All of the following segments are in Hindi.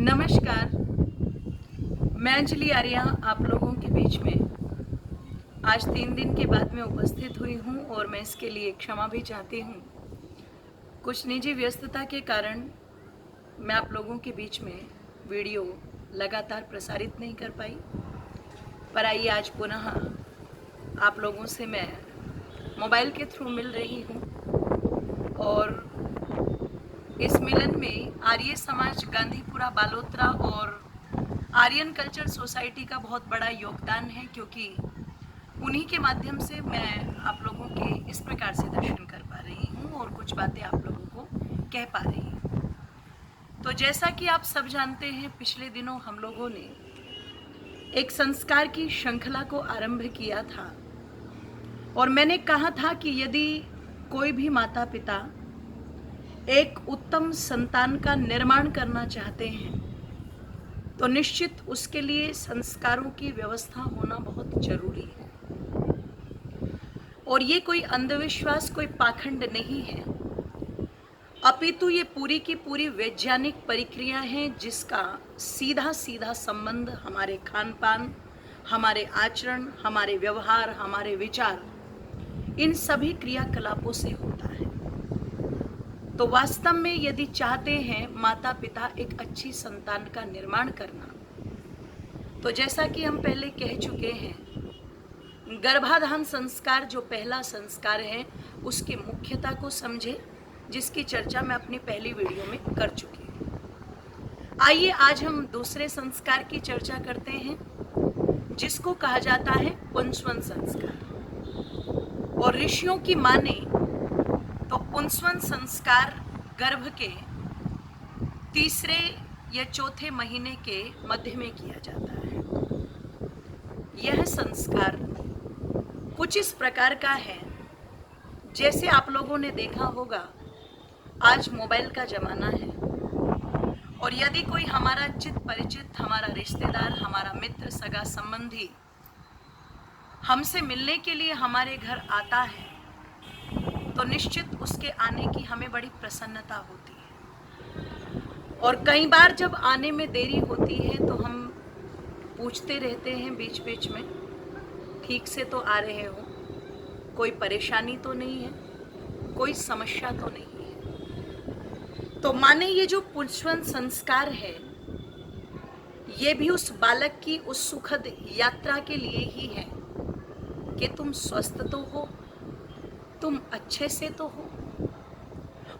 नमस्कार। मैं अंजलि आर्या आप लोगों के बीच में आज 3 दिन के बाद में उपस्थित हुई हूँ और मैं इसके लिए क्षमा भी चाहती हूँ। कुछ निजी व्यस्तता के कारण मैं आप लोगों के बीच में वीडियो लगातार प्रसारित नहीं कर पाई, पर आइए आज पुनः आप लोगों से मैं मोबाइल के थ्रू मिल रही हूँ और इस मिलन में आर्य समाज गांधीपुरा बालोतरा और आर्यन कल्चर सोसाइटी का बहुत बड़ा योगदान है, क्योंकि उन्हीं के माध्यम से मैं आप लोगों के इस प्रकार से दर्शन कर पा रही हूँ और कुछ बातें आप लोगों को कह पा रही हूँ। तो जैसा कि आप सब जानते हैं, पिछले दिनों हम लोगों ने एक संस्कार की श्रृंखला को आरंभ किया था और मैंने कहा था कि यदि कोई भी माता पिता एक उत्तम संतान का निर्माण करना चाहते हैं तो निश्चित उसके लिए संस्कारों की व्यवस्था होना बहुत जरूरी है। और ये कोई अंधविश्वास, कोई पाखंड नहीं है, अपितु ये पूरी की पूरी वैज्ञानिक प्रक्रिया है जिसका सीधा सीधा संबंध हमारे खान पान, हमारे आचरण, हमारे व्यवहार, हमारे विचार, इन सभी क्रियाकलापों से होता है। तो वास्तव में यदि चाहते हैं माता पिता एक अच्छी संतान का निर्माण करना, तो जैसा कि हम पहले कह चुके हैं, गर्भाधान संस्कार जो पहला संस्कार है उसकी मुख्यता को समझे, जिसकी चर्चा मैं अपनी पहली वीडियो में कर चुकी हूँ। आइए आज हम दूसरे संस्कार की चर्चा करते हैं जिसको कहा जाता है पुंसवन संस्कार। और ऋषियों की माने तो पुंसवन संस्कार गर्भ के तीसरे या चौथे महीने के मध्य में किया जाता है। यह संस्कार कुछ इस प्रकार का है, जैसे आप लोगों ने देखा होगा आज मोबाइल का जमाना है और यदि कोई हमारा चित परिचित, हमारा रिश्तेदार, हमारा मित्र, सगा संबंधी हमसे मिलने के लिए हमारे घर आता है तो निश्चित उसके आने की हमें बड़ी प्रसन्नता होती है। और कई बार जब आने में देरी होती है तो हम पूछते रहते हैं बीच बीच में, ठीक से तो आ रहे हो, कोई परेशानी तो नहीं है, कोई समस्या तो नहीं है। तो माने ये जो पुंसवन संस्कार है ये भी उस बालक की उस सुखद यात्रा के लिए ही है कि तुम स्वस्थ तो हो, तुम अच्छे से तो हो।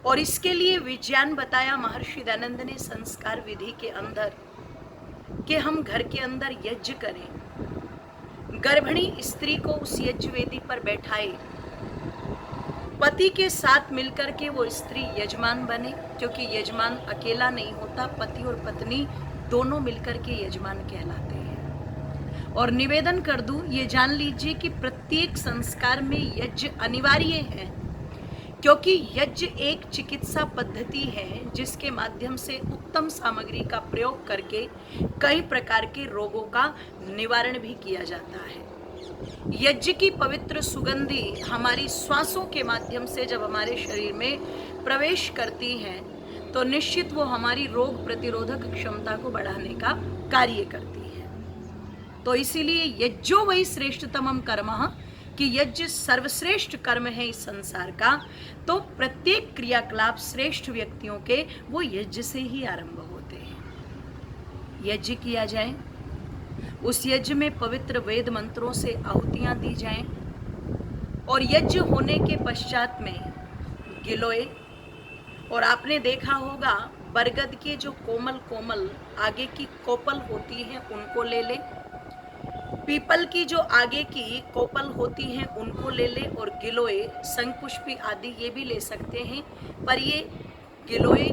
और इसके लिए विज्ञान बताया महर्षि दयानंद ने संस्कार विधि के अंदर कि हम घर के अंदर यज्ञ करें, गर्भिणी स्त्री को उस यज्ञ वेदी पर बैठाए, पति के साथ मिलकर के वो स्त्री यजमान बने, क्योंकि यजमान अकेला नहीं होता, पति और पत्नी दोनों मिलकर के यजमान कहलाते हैं। और निवेदन कर दूं, ये जान लीजिए कि प्रत्येक संस्कार में यज्ञ अनिवार्य है, क्योंकि यज्ञ एक चिकित्सा पद्धति है जिसके माध्यम से उत्तम सामग्री का प्रयोग करके कई प्रकार के रोगों का निवारण भी किया जाता है। यज्ञ की पवित्र सुगंधी हमारी श्वासों के माध्यम से जब हमारे शरीर में प्रवेश करती है तो निश्चित वो हमारी रोग प्रतिरोधक क्षमता को बढ़ाने का कार्य करती है। तो इसीलिए यज्ञो वही श्रेष्ठतमम कर्मः, कि यज्ञ सर्वश्रेष्ठ कर्म है इस संसार का। तो प्रत्येक क्रियाकलाप श्रेष्ठ व्यक्तियों के वो यज्ञ से ही आरंभ होते हैं। यज्ञ किया जाए, उस यज्ञ में पवित्र वेद मंत्रों से आहुतियां दी जाएं और यज्ञ होने के पश्चात में गिलोय, और आपने देखा होगा बरगद के जो कोमल कोमल आगे की कोपल होती है उनको ले ले, पीपल की जो आगे की कोपल होती हैं उनको ले ले, और गिलोय, शंखपुष्पी आदि ये भी ले सकते हैं। पर ये गिलोय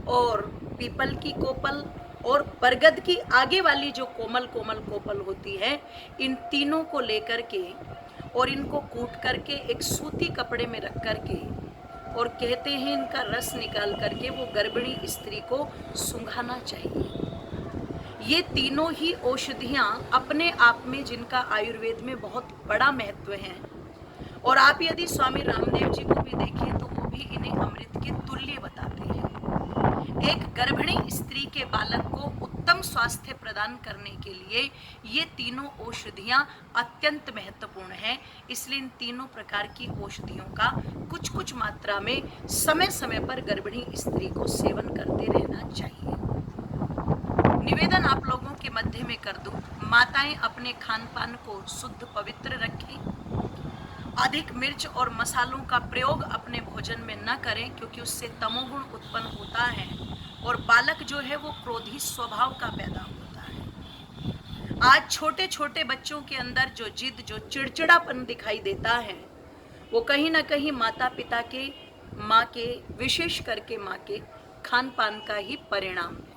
और पीपल की कोपल और बरगद की आगे वाली जो कोमल कोमल कोपल होती है, इन तीनों को लेकर के और इनको कूट करके एक सूती कपड़े में रख करके, और कहते हैं इनका रस निकाल करके वो गर्भिणी स्त्री को सूंघाना चाहिए। ये तीनों ही औषधियाँ अपने आप में जिनका आयुर्वेद में बहुत बड़ा महत्व है, और आप यदि स्वामी रामदेव जी को भी देखें तो वो भी इन्हें अमृत के तुल्य बताते हैं। एक गर्भिणी स्त्री के बालक को उत्तम स्वास्थ्य प्रदान करने के लिए ये तीनों औषधियां अत्यंत महत्वपूर्ण हैं। इसलिए इन तीनों प्रकार की औषधियों का कुछ कुछ मात्रा में समय समय पर गर्भिणी स्त्री को सेवन करते रहना चाहिए। निवेदन आप लोगों के मध्य में कर दूं, माताएं अपने खान पान को शुद्ध पवित्र रखें। अधिक मिर्च और मसालों का प्रयोग अपने भोजन में न करें, क्योंकि उससे तमोगुण उत्पन्न होता है और बालक जो है वो क्रोधी स्वभाव का पैदा होता है। आज छोटे छोटे बच्चों के अंदर जो जिद, जो चिड़चिड़ापन दिखाई देता है, वो कहीं ना कहीं माता पिता के, माँ के, विशेष करके माँ के खान पान का ही परिणाम है।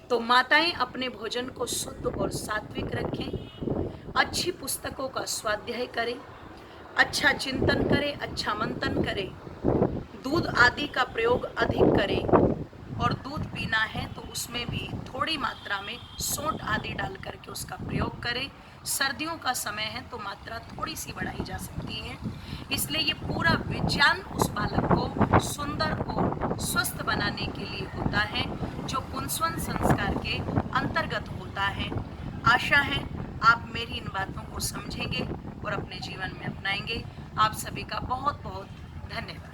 तो माताएं अपने भोजन को शुद्ध और सात्विक रखें, अच्छी पुस्तकों का स्वाध्याय करें, अच्छा चिंतन करें, अच्छा मंथन करें, दूध आदि का प्रयोग अधिक करें और दूध पीना है तो उसमें भी थोड़ी मात्रा में सौंठ आदि डाल करके उसका प्रयोग करें। सर्दियों का समय है तो मात्रा थोड़ी सी बढ़ाई जा सकती है। इसलिए ये पूरा विज्ञान उस बालक को सुंदर और स्वस्थ बनाने के लिए होता है, जो पुंसवन संस्कार के अंतर्गत होता है। आशा है आप मेरी इन बातों को समझेंगे और अपने जीवन में अपनाएंगे। आप सभी का बहुत बहुत धन्यवाद।